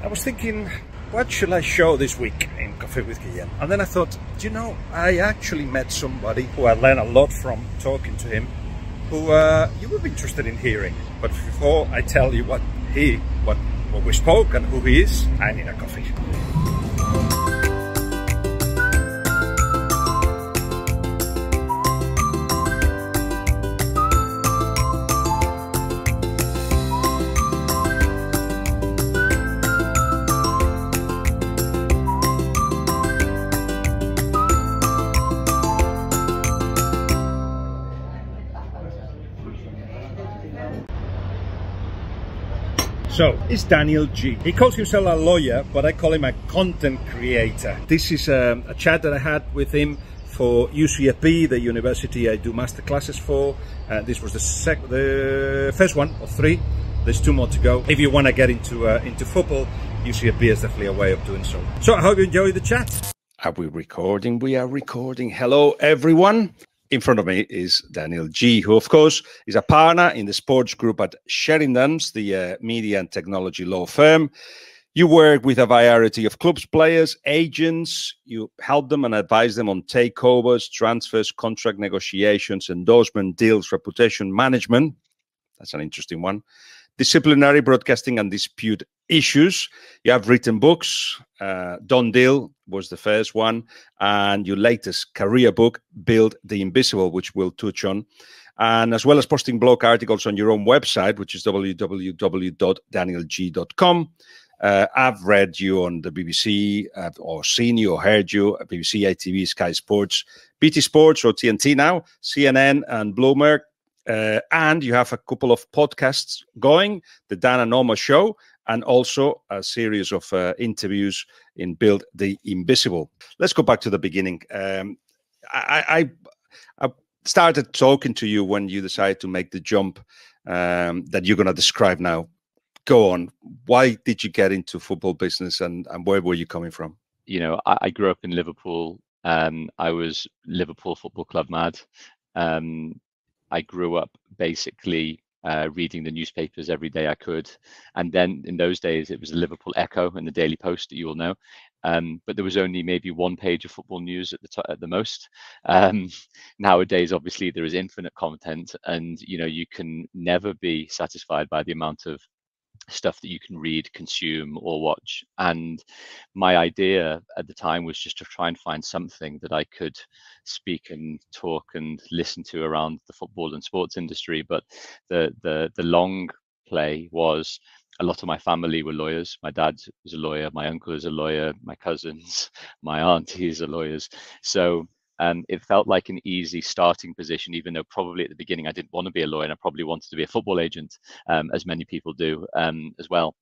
I was thinking, what should I show this week in Coffee with Guillem? And then I thought, do you know, I actually met somebody who I learned a lot from talking to him, who you would be interested in hearing. But before I tell you what we spoke and who he is, I need a coffee. So, it's Daniel Geey. He calls himself a lawyer, but I call him a content creator. This is a chat that I had with him for UCFB, the university I do master classes for. This was the first one of 3. There's 2 more to go. If you want to get into football, UCFB is definitely a way of doing so. So I hope you enjoy the chat. Are we recording? We are recording. Hello, everyone. In front of me is Daniel Geey, who, of course, is a partner in the sports group at Sheridan's, the media and technology law firm. You work with a variety of clubs, players, agents. You help them and advise them on takeovers, transfers, contract negotiations, endorsement deals, reputation management. That's an interesting one. Disciplinary, broadcasting, and dispute issues. You have written books. Done Deal was the first one, and your latest career book, Build the Invisible, which we'll touch on, and as well as posting blog articles on your own website, which is www.danielgeey.com. I've read you on the BBC, or seen you or heard you at BBC, ITV, Sky Sports, BT Sports, or TNT now, CNN, and Bloomberg. And you have a couple of podcasts going, the Dan and Norma Show, and also a series of interviews in Build the Invisible. Let's go back to the beginning. I started talking to you when you decided to make the jump that you're going to describe now. Go on. Why did you get into football business, and where were you coming from? You know, I grew up in Liverpool. I was Liverpool Football Club mad. I grew up basically reading the newspapers every day I could. And then in those days, it was the Liverpool Echo and the Daily Post that you all know. But there was only maybe 1 page of football news at the most. Nowadays, obviously, there is infinite content, and, you know, you can never be satisfied by the amount of stuff that you can read, consume, or watch. And my idea at the time was just to try and find something that I could speak and talk and listen to around the football and sports industry. But the long play was, a lot of my family were lawyers. My dad was a lawyer, my uncle is a lawyer, my cousins, my aunties are lawyers. So it felt like an easy starting position, even though probably at the beginning I didn't want to be a lawyer, and I probably wanted to be a football agent, as many people do as well.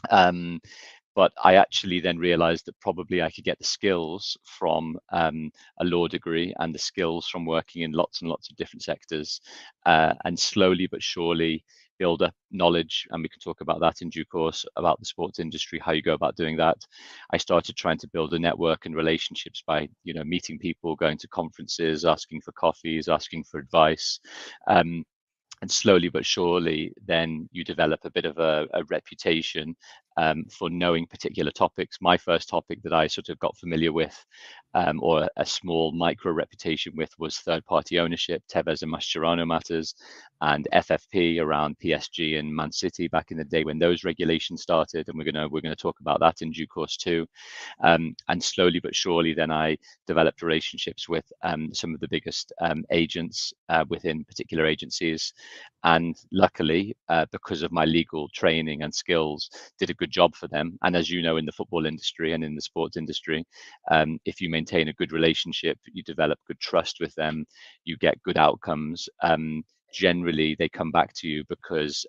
But I actually then realized that probably I could get the skills from a law degree and the skills from working in lots and lots of different sectors, and slowly but surely build up knowledge, and we can talk about that in due course, about the sports industry, how you go about doing that. I started trying to build a network and relationships by, you know, meeting people, going to conferences, asking for coffees, asking for advice. And slowly but surely, then you develop a bit of a reputation for knowing particular topics. My first topic that I sort of got familiar with, or a small micro reputation with, was third-party ownership, Tevez and Mascherano matters, and FFP around PSG and Man City back in the day when those regulations started. And we're gonna talk about that in due course too. And slowly but surely, then I developed relationships with some of the biggest agents within particular agencies. And luckily, because of my legal training and skills, did a good job for them. And as you know, in the football industry and in the sports industry, if you maintain a good relationship, you develop good trust with them, you get good outcomes. Generally, they come back to you because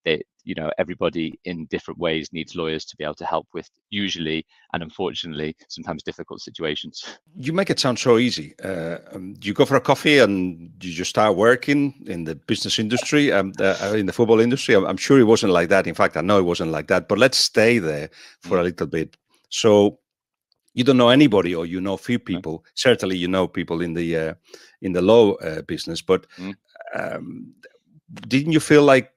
they, you know, everybody in different ways needs lawyers to be able to help with, usually and unfortunately sometimes, difficult situations. You make it sound so easy. You go for a coffee and you just start working in the business industry, in the football industry. I'm sure it wasn't like that. In fact, I know it wasn't like that. But let's stay there for a little bit. So you don't know anybody, or you know few people. Certainly, you know people in the law business. But didn't you feel like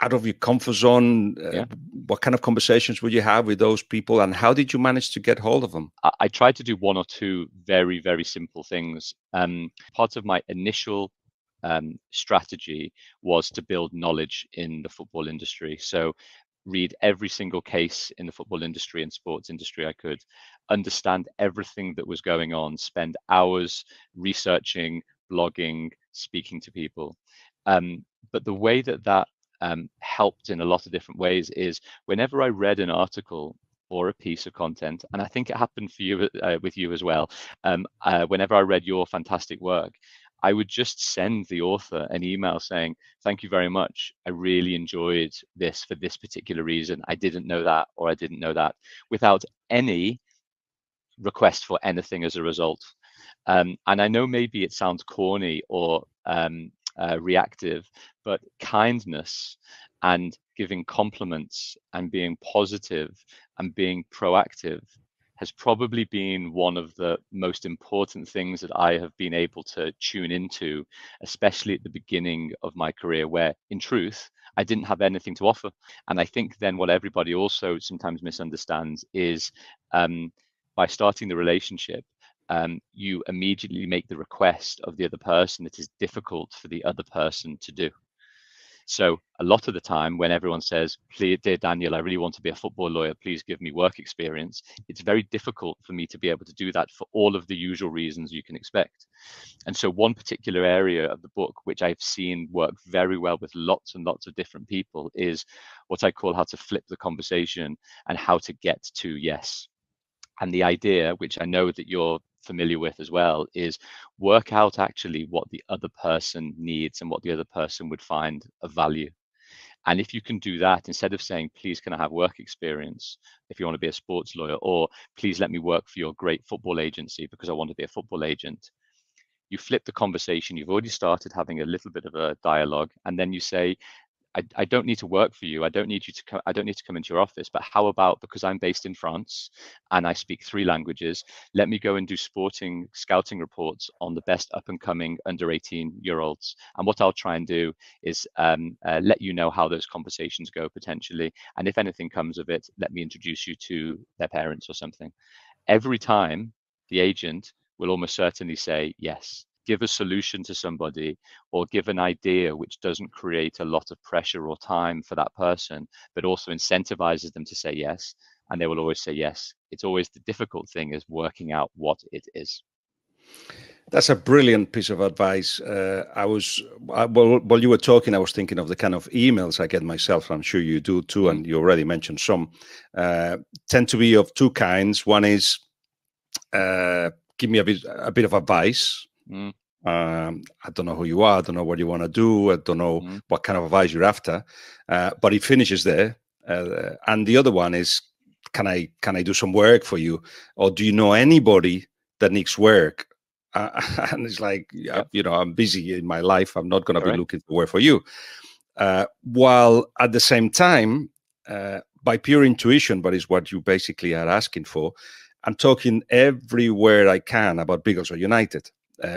out of your comfort zone? Yeah. What kind of conversations would you have with those people, and how did you manage to get hold of them? I tried to do one or two very, very simple things. Part of my initial strategy was to build knowledge in the football industry. So read every single case in the football industry and sports industry I could, understand everything that was going on, spend hours researching, blogging, speaking to people. But the way that helped in a lot of different ways is whenever I read an article or a piece of content, and I think it happened for you with you as well. Whenever I read your fantastic work, I would just send the author an email saying, "Thank you very much. I really enjoyed this for this particular reason. I didn't know that, or I didn't know that," without any request for anything as a result. And I know maybe it sounds corny or reactive, but kindness and giving compliments and being positive and being proactive has probably been one of the most important things that I have been able to tune into, especially at the beginning of my career, where in truth, I didn't have anything to offer. And I think then what everybody also sometimes misunderstands is by starting the relationship, you immediately make the request of the other person that is difficult for the other person to do. So a lot of the time when everyone says, "Please, dear Daniel, I really want to be a football lawyer, please give me work experience," it's very difficult for me to be able to do that for all of the usual reasons you can expect. And so one particular area of the book, which I've seen work very well with lots and lots of different people, is what I call how to flip the conversation and how to get to yes. And the idea, which I know that you're familiar with as well, is work out actually what the other person needs and what the other person would find of value. And if you can do that, instead of saying, "Please, can I have work experience if you want to be a sports lawyer," or "Please let me work for your great football agency because I want to be a football agent," you flip the conversation. You've already started having a little bit of a dialogue, and then you say, I don't need to work for you. I don't need you to come. I don't need to come into your office. But how about, because I'm based in France and I speak 3 languages, let me go and do sporting scouting reports on the best up and coming under 18-year-olds. And what I'll try and do is let you know how those conversations go potentially. And if anything comes of it, let me introduce you to their parents or something. Every time the agent will almost certainly say yes. Give a solution to somebody or give an idea which doesn't create a lot of pressure or time for that person, but also incentivizes them to say yes. And they will always say yes. It's always the difficult thing is working out what it is. That's a brilliant piece of advice. While you were talking, I was thinking of the kind of emails I get myself. I'm sure you do too, and you already mentioned some. Tend to be of two kinds. One is give me a bit of advice. I don't know who you are. I don't know what you want to do. I don't know what kind of advice you're after. But it finishes there. And the other one is, can I do some work for you, or do you know anybody that needs work? And it's like, I'm busy in my life. I'm not going to be looking for work for you. While at the same time, by pure intuition, but it's what you basically are asking for, I'm talking everywhere I can about Beaglesware United,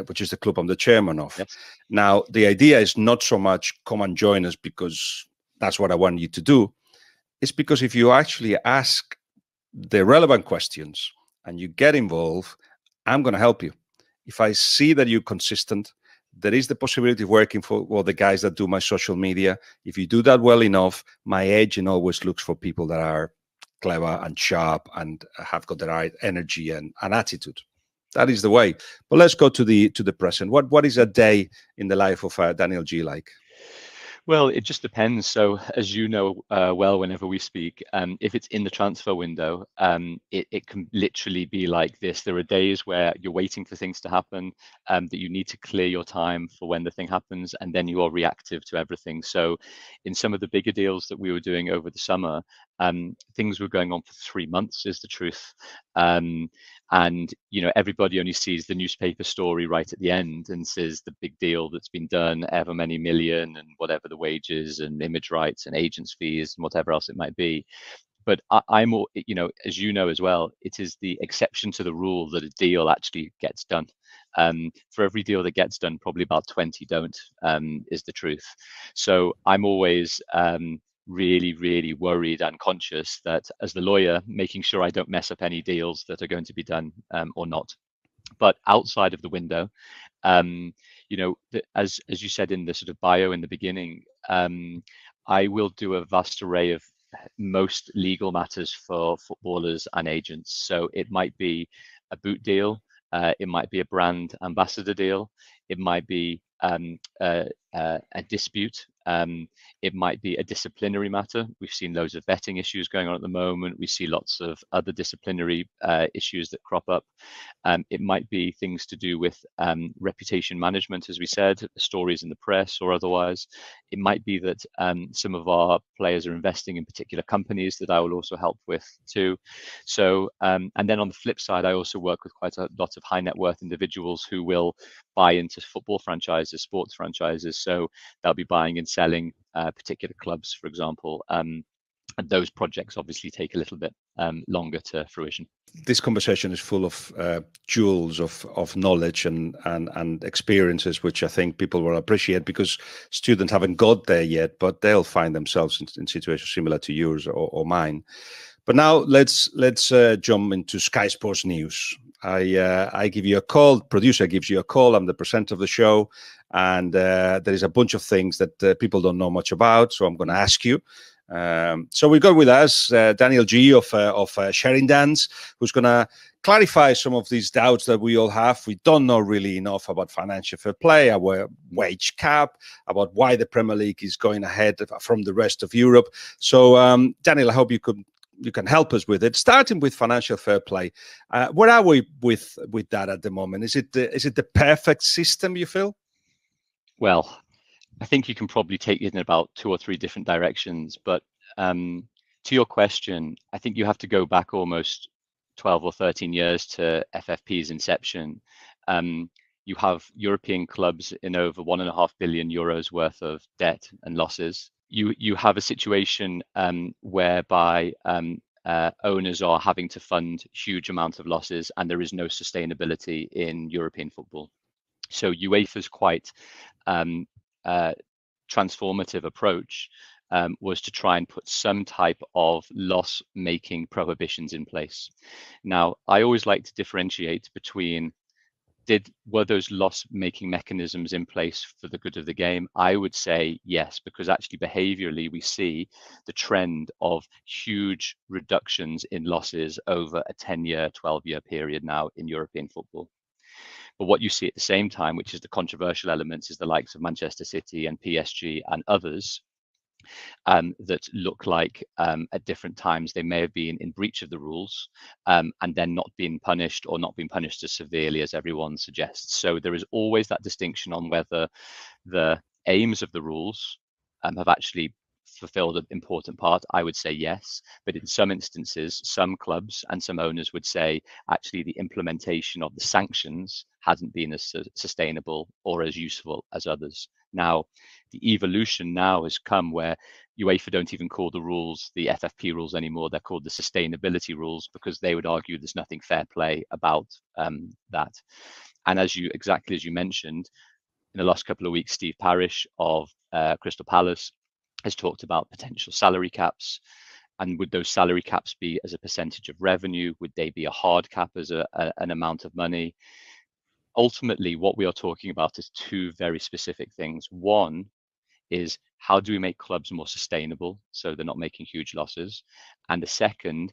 which is the club I'm the chairman of. Yes. Now, the idea is not so much come and join us because that's what I want you to do. It's because if you actually ask the relevant questions and you get involved, I'm going to help you. If I see that you're consistent, there is the possibility of working for the guys that do my social media. If you do that well enough, my agent always looks for people that are clever and sharp and have got the right energy and attitude. That is the way. But let's go to the present. What is a day in the life of Daniel Geey like? Well, it just depends. So, as you know well, whenever we speak, if it's in the transfer window, it can literally be like this. There are days where you're waiting for things to happen, that you need to clear your time for when the thing happens, and then you are reactive to everything. So, in some of the bigger deals that we were doing over the summer, things were going on for 3 months, is the truth. And everybody only sees the newspaper story right at the end and says the big deal that's been done, ever many million, and whatever the wages and image rights and agents fees and whatever else it might be. But I'm more, as you know as well, it is the exception to the rule that a deal actually gets done. For every deal that gets done, probably about 20 don't, is the truth. So I'm always really, really worried and conscious that as the lawyer, making sure I don't mess up any deals that are going to be done or not. But outside of the window, as you said in the sort of bio in the beginning, I will do a vast array of most legal matters for footballers and agents. So it might be a boot deal, it might be a brand ambassador deal, it might be a dispute. It might be a disciplinary matter. We've seen loads of vetting issues going on at the moment. We see lots of other disciplinary issues that crop up. It might be things to do with reputation management, as we said, stories in the press or otherwise. It might be that some of our players are investing in particular companies that I will also help with too. So, and then on the flip side, I also work with quite a lot of high net worth individuals who will buy into football franchises, sports franchises. So they'll be buying and selling particular clubs, for example. And those projects obviously take a little bit longer to fruition. This conversation is full of jewels of knowledge and experiences, which I think people will appreciate, because students haven't got there yet, but they'll find themselves in situations similar to yours or mine. But now let's jump into Sky Sports News. I give you a call, producer gives you a call, I'm the presenter of the show, and there is a bunch of things that people don't know much about, so I'm going to ask you. So we've got with us Daniel Geey of Sheringhans, who's going to clarify some of these doubts that we all have. We don't know really enough about financial fair play, our wage cap, about why the Premier League is going ahead from the rest of Europe. So Daniel, I hope you can help us with it. Starting with financial fair play, where are we with that at the moment? Is it the perfect system, you feel? Well, I think you can probably take it in about 2 or 3 different directions. But to your question, I think you have to go back almost 12 or 13 years to FFP's inception. You have European clubs in over 1.5 billion euros worth of debt and losses. You have a situation whereby owners are having to fund huge amounts of losses, and there is no sustainability in European football. So UEFA's quite transformative approach was to try and put some type of loss-making prohibitions in place. Now, I always like to differentiate between were those loss-making mechanisms in place for the good of the game? I would say yes, because actually behaviorally we see the trend of huge reductions in losses over a 10-year, 12-year period now in European football. But what you see at the same time, which is the controversial elements, is the likes of Manchester City and PSG and others that look like at different times they may have been in breach of the rules and then not been punished, or not been punished as severely as everyone suggests. So there is always that distinction on whether the aims of the rules have actually fulfilled an important part. I would say yes, but in some instances, some clubs and some owners would say actually the implementation of the sanctions hasn't been as sustainable or as useful as others. Now, the evolution now has come where UEFA don't even call the rules the FFP rules anymore. They're called the sustainability rules, because they would argue there's nothing fair play about that. And exactly as you mentioned, in the last couple of weeks, Steve Parish of Crystal Palace has talked about potential salary caps. And would those salary caps be as a percentage of revenue? Would they be a hard cap as an amount of money? Ultimately, what we are talking about is 2 very specific things. One is, how do we make clubs more sustainable so they're not making huge losses? And the second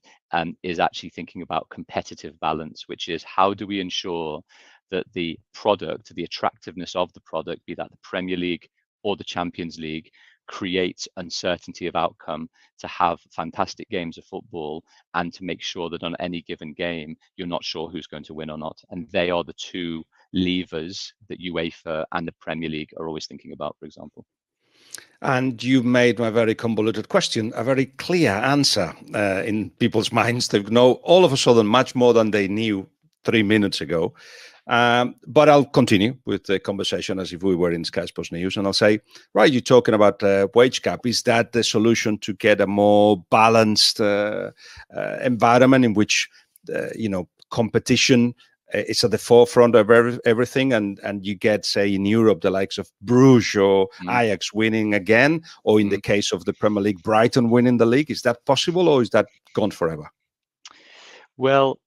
is actually thinking about competitive balance, which is, how do we ensure that the product, the attractiveness of the product, be that the Premier League or the Champions League, creates uncertainty of outcome, to have fantastic games of football, and to make sure that on any given game you're not sure who's going to win or not. And they are the 2 levers that UEFA and the Premier League are always thinking about, for example. And you made my very convoluted question a very clear answer in people's minds. They know all of a sudden much more than they knew 3 minutes ago. But I'll continue with the conversation as if we were in Sky Sports News, and I'll say, right, you're talking about wage cap. Is that the solution to get a more balanced environment in which, competition is at the forefront of everything, and you get, say, in Europe, the likes of Bruges or Ajax winning again, or in the case of the Premier League, Brighton winning the league? Is that possible, or is that gone forever? Well,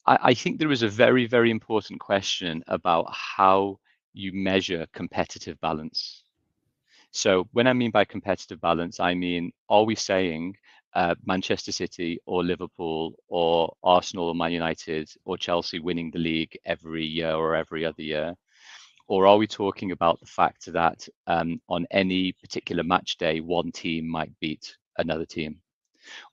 I think there is a very, very important question about how you measure competitive balance. So when I mean by competitive balance, I mean, are we saying Manchester City or Liverpool or Arsenal or Man United or Chelsea winning the league every year or every other year? Or are we talking about the fact that on any particular match day, one team might beat another team?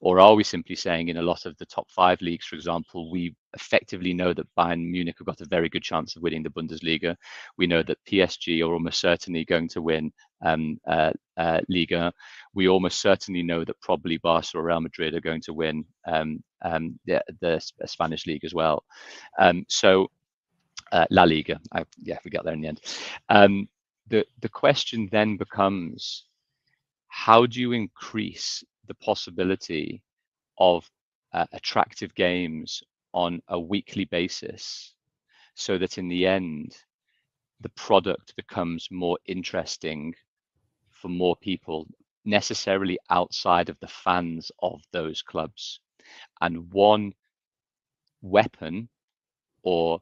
Or are we simply saying in a lot of the top 5 leagues, for example, we effectively know that Bayern Munich have got a very good chance of winning the Bundesliga. We know that PSG are almost certainly going to win Liga. We almost certainly know that probably Barca or Real Madrid are going to win the Spanish league as well. La Liga, we got there in the end. The question then becomes, how do you increase the possibility of attractive games on a weekly basis so that in the end the product becomes more interesting for more people, necessarily outside of the fans of those clubs? And one weapon or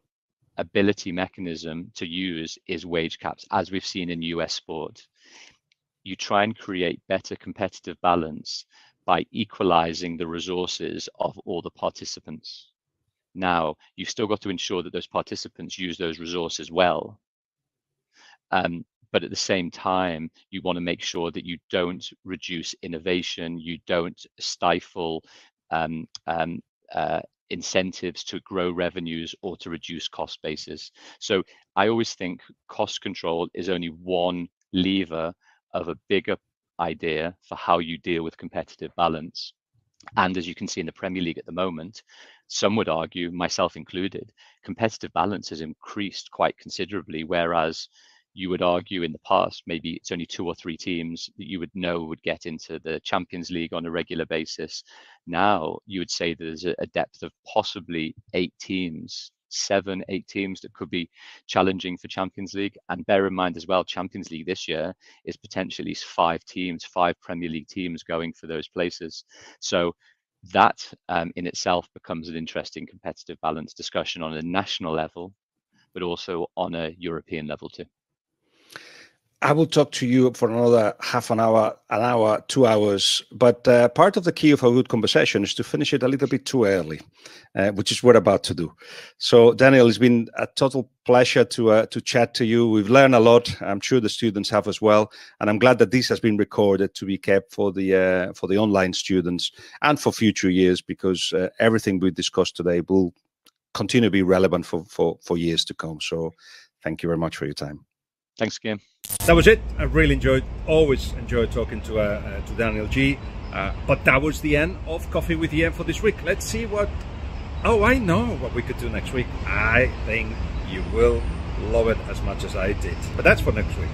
ability mechanism to use is wage caps, as we've seen in US sport. You try and create better competitive balance by equalizing the resources of all the participants. Now, you've still got to ensure that those participants use those resources well. But at the same time, you want to make sure that you don't reduce innovation, you don't stifle incentives to grow revenues or to reduce cost bases. So I always think cost control is only one lever of a bigger idea for how you deal with competitive balance. And as you can see in the Premier League at the moment, some would argue, myself included, competitive balance has increased quite considerably, whereas you would argue in the past, maybe it's only 2 or 3 teams that you would know would get into the Champions League on a regular basis. Now you would say there's a depth of possibly 8 teams, 7, 8 teams that could be challenging for Champions League. And bear in mind as well, Champions League this year is potentially 5 teams, 5 Premier League teams going for those places. So that in itself becomes an interesting competitive balance discussion on a national level, but also on a European level too. I will talk to you for another half an hour, 2 hours. But part of the key of a good conversation is to finish it a little bit too early, which is what we're about to do. So, Daniel, it's been a total pleasure to chat to you. We've learned a lot. I'm sure the students have as well. And I'm glad that this has been recorded to be kept for the online students and for future years, because everything we discussed today will continue to be relevant for years to come. So thank you very much for your time. Thanks, Guillem. That was it. I really always enjoyed talking to Daniel Geey. But that was the end of Coffee with Guillem for this week. Let's see I know what we could do next week. I think you will love it as much as I did. But that's for next week.